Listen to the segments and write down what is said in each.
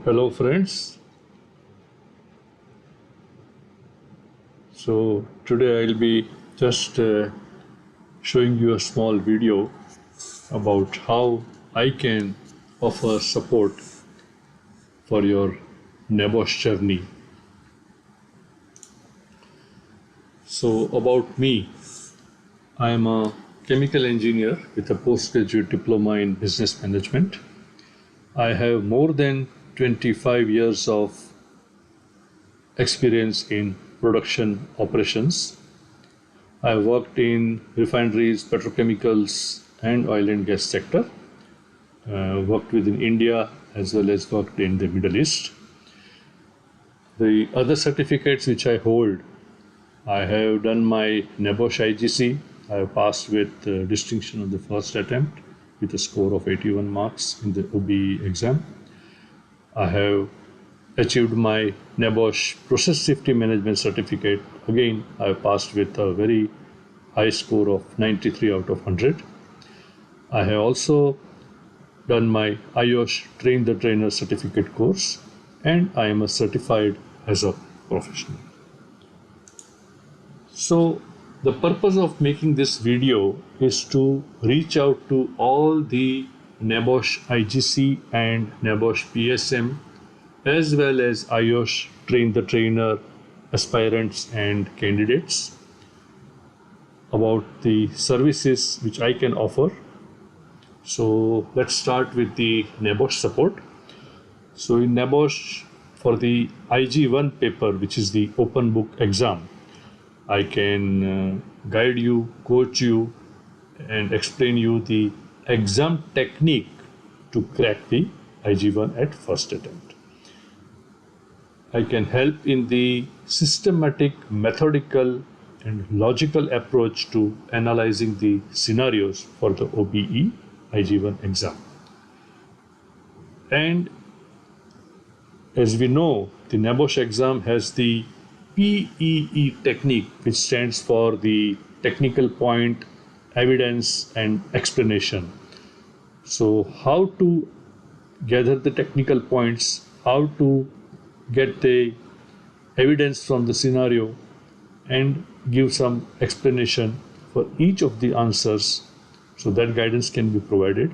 Hello friends. So today I'll be just showing you a small video about how I can offer support for your NEBOSH journey. So about me, I am a chemical engineer with a postgraduate diploma in business management. I have more than 25 years of experience in production operations. I worked in refineries, petrochemicals, and oil and gas sector. Worked within India as well as worked in the Middle East. The other certificates which I hold, I have done my NEBOSH IGC. I have passed with distinction on the first attempt with a score of 81 marks in the OBE exam. I have achieved my NEBOSH Process Safety Management certificate. Again, I have passed with a very high score of 93 out of 100. I have also done my IOSH Train The Trainer certificate course, and I am a certified as a professional. So the purpose of making this video is to reach out to all the NEBOSH IGC and NEBOSH PSM as well as IOSH Train the Trainer aspirants and candidates about the services which I can offer. So let's start with the NEBOSH support. So in NEBOSH, for the IG1 paper, which is the open book exam, I can guide you, coach you, and explain you the exam technique to crack the IG1 at first attempt. I can help in the systematic, methodical, and logical approach to analyzing the scenarios for the OBE IG1 exam. And as we know, the NEBOSH exam has the PEE technique, which stands for the technical point, evidence, and explanation. So how to gather the technical points, how to get the evidence from the scenario, and give some explanation for each of the answers, so that guidance can be provided.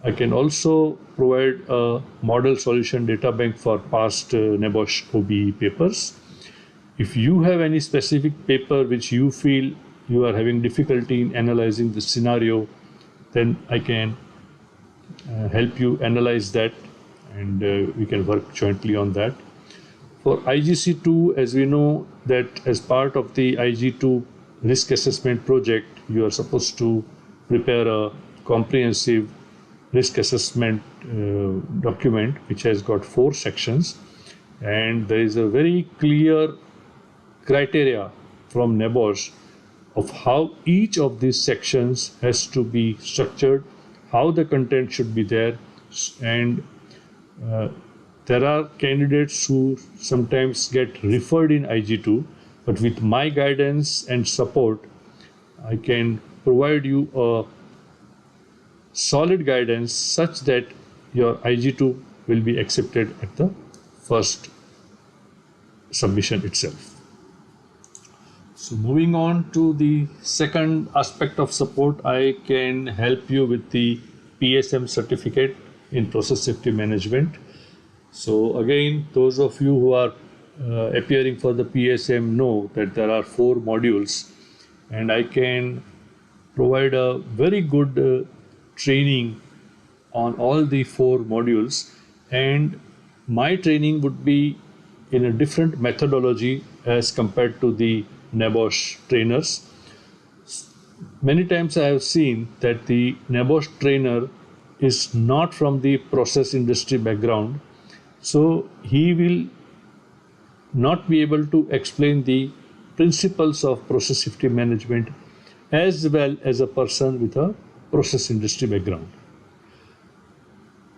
I can also provide a model solution data bank for past NEBOSH OBE papers. If you have any specific paper which you feel you are having difficulty in analyzing the scenario, then I can help you analyze that, and we can work jointly on that. For IGC2, as we know that as part of the IG2 risk assessment project, you are supposed to prepare a comprehensive risk assessment document which has got 4 sections, and there is a very clear criteria from NEBOSH of how each of these sections has to be structured, how the content should be there, and there are candidates who sometimes get referred in IG2, but with my guidance and support, I can provide you a solid guidance such that your IG2 will be accepted at the first submission itself. So moving on to the second aspect of support, I can help you with the PSM certificate in process safety management. So again, those of you who are appearing for the PSM know that there are 4 modules, and I can provide a very good training on all the 4 modules, and my training would be in a different methodology as compared to the NEBOSH trainers. Many times I have seen that the NEBOSH trainer is not from the process industry background, so he will not be able to explain the principles of process safety management as well as a person with a process industry background.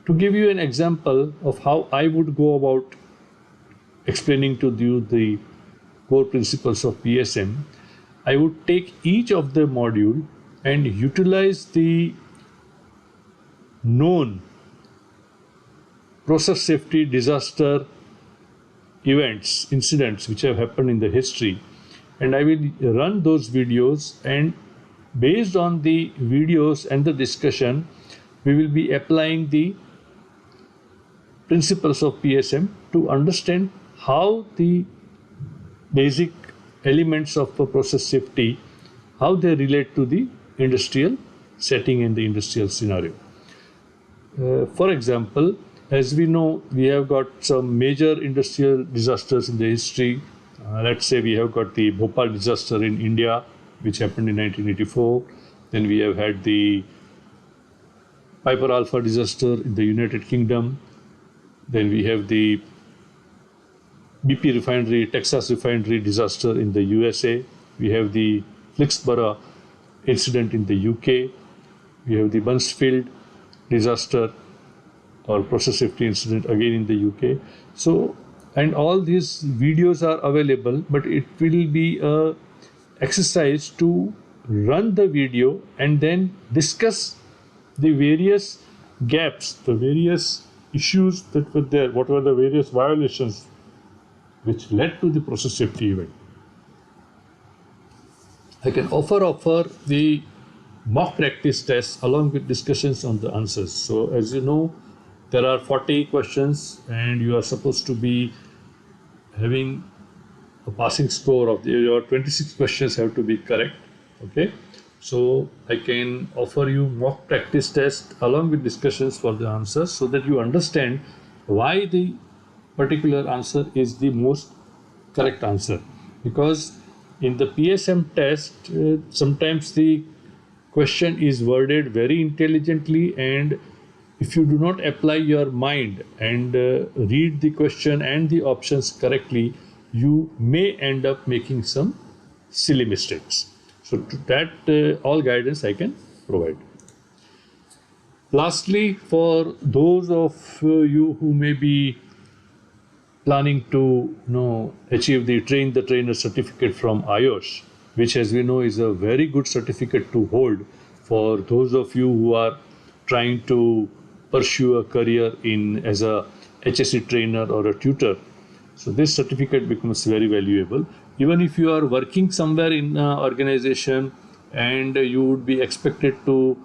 To give you an example of how I would go about explaining to you the core principles of PSM, I would take each of the module and utilize the known process safety disaster events, incidents which have happened in the history, and I will run those videos, and based on the videos and the discussion, we will be applying the principles of PSM to understand how the basic elements of process safety, how they relate to the industrial setting and the industrial scenario. For example, as we know, we have got some major industrial disasters in the history. Let's say we have got the Bhopal disaster in India, which happened in 1984. Then we have had the Piper Alpha disaster in the United Kingdom. Then we have the BP refinery, Texas refinery disaster in the USA. We have the Flixborough incident in the UK. We have the Buncefield disaster or process safety incident again in the UK. So, and all these videos are available, but it will be a exercise to run the video and then discuss the various gaps, the various issues that were there, what were the various violations which led to the process safety event. I can offer the mock practice test along with discussions on the answers. So as you know, there are 40 questions and you are supposed to be having a passing score of your 26 questions have to be correct. Okay, so I can offer you mock practice test along with discussions for the answers so that you understand why the particular answer is the most correct answer. Because in the PSM test, sometimes the question is worded very intelligently, and if you do not apply your mind and read the question and the options correctly, you may end up making some silly mistakes. So to that all guidance I can provide. Lastly, for those of you who may be planning to achieve the Train the Trainer certificate from IOSH, which as we know is a very good certificate to hold for those of you who are trying to pursue a career in as a HSE trainer or a tutor. So this certificate becomes very valuable. Even if you are working somewhere in an organization and you would be expected to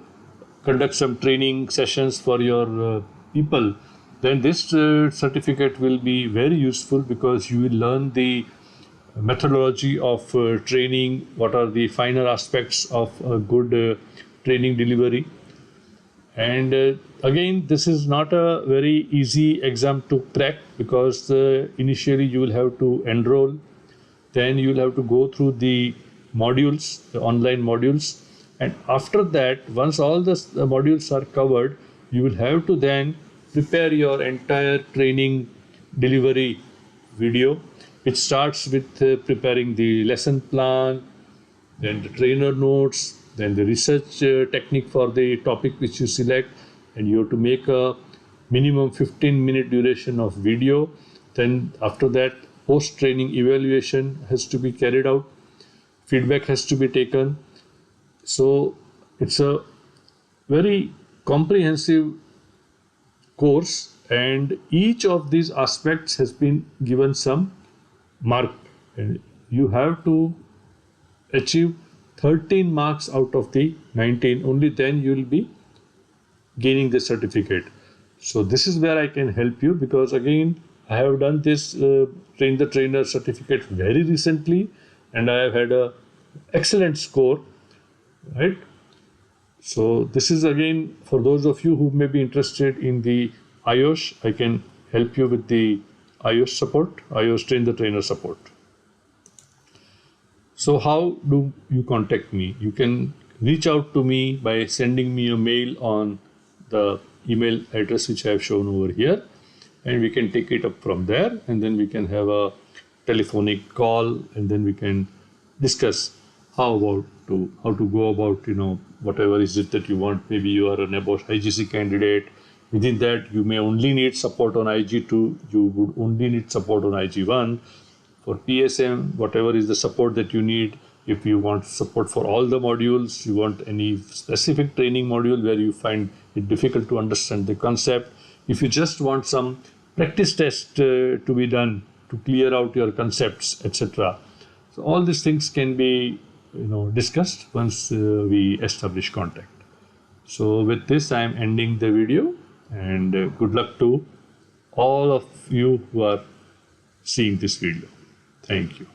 conduct some training sessions for your people, then this certificate will be very useful because you will learn the methodology of training, what are the finer aspects of a good training delivery. And again, this is not a very easy exam to crack because initially you will have to enroll, then you will have to go through the modules, the online modules, and after that, once all the modules are covered, you will have to then prepare your entire training delivery video, which starts with preparing the lesson plan, then the trainer notes, then the research technique for the topic which you select, and you have to make a minimum 15-minute duration of video. Then after that, post-training evaluation has to be carried out, feedback has to be taken. So it's a very comprehensive course, and each of these aspects has been given some mark, and you have to achieve 13 marks out of the 19, only then you will be gaining the certificate. So this is where I can help you, because again I have done this Train the Trainer certificate very recently and I have had a excellent score, right? So this is again for those of you who may be interested in the IOSH, I can help you with the IOSH support, IOSH Train the Trainer support. So how do you contact me? You can reach out to me by sending me a mail on the email address which I have shown over here, and we can take it up from there, and then we can have a telephonic call, and then we can discuss how to go about whatever is it that you want. Maybe you are a NEBOSH IGC candidate. Within that, you may only need support on IG2. You would only need support on IG1. For PSM, whatever is the support that you need. If you want support for all the modules, you want any specific training module where you find it difficult to understand the concept, If you just want some practice test to be done to clear out your concepts, etc. So all these things can be discussed once we establish contact. So with this, I am ending the video, and good luck to all of you who are seeing this video. Thank you.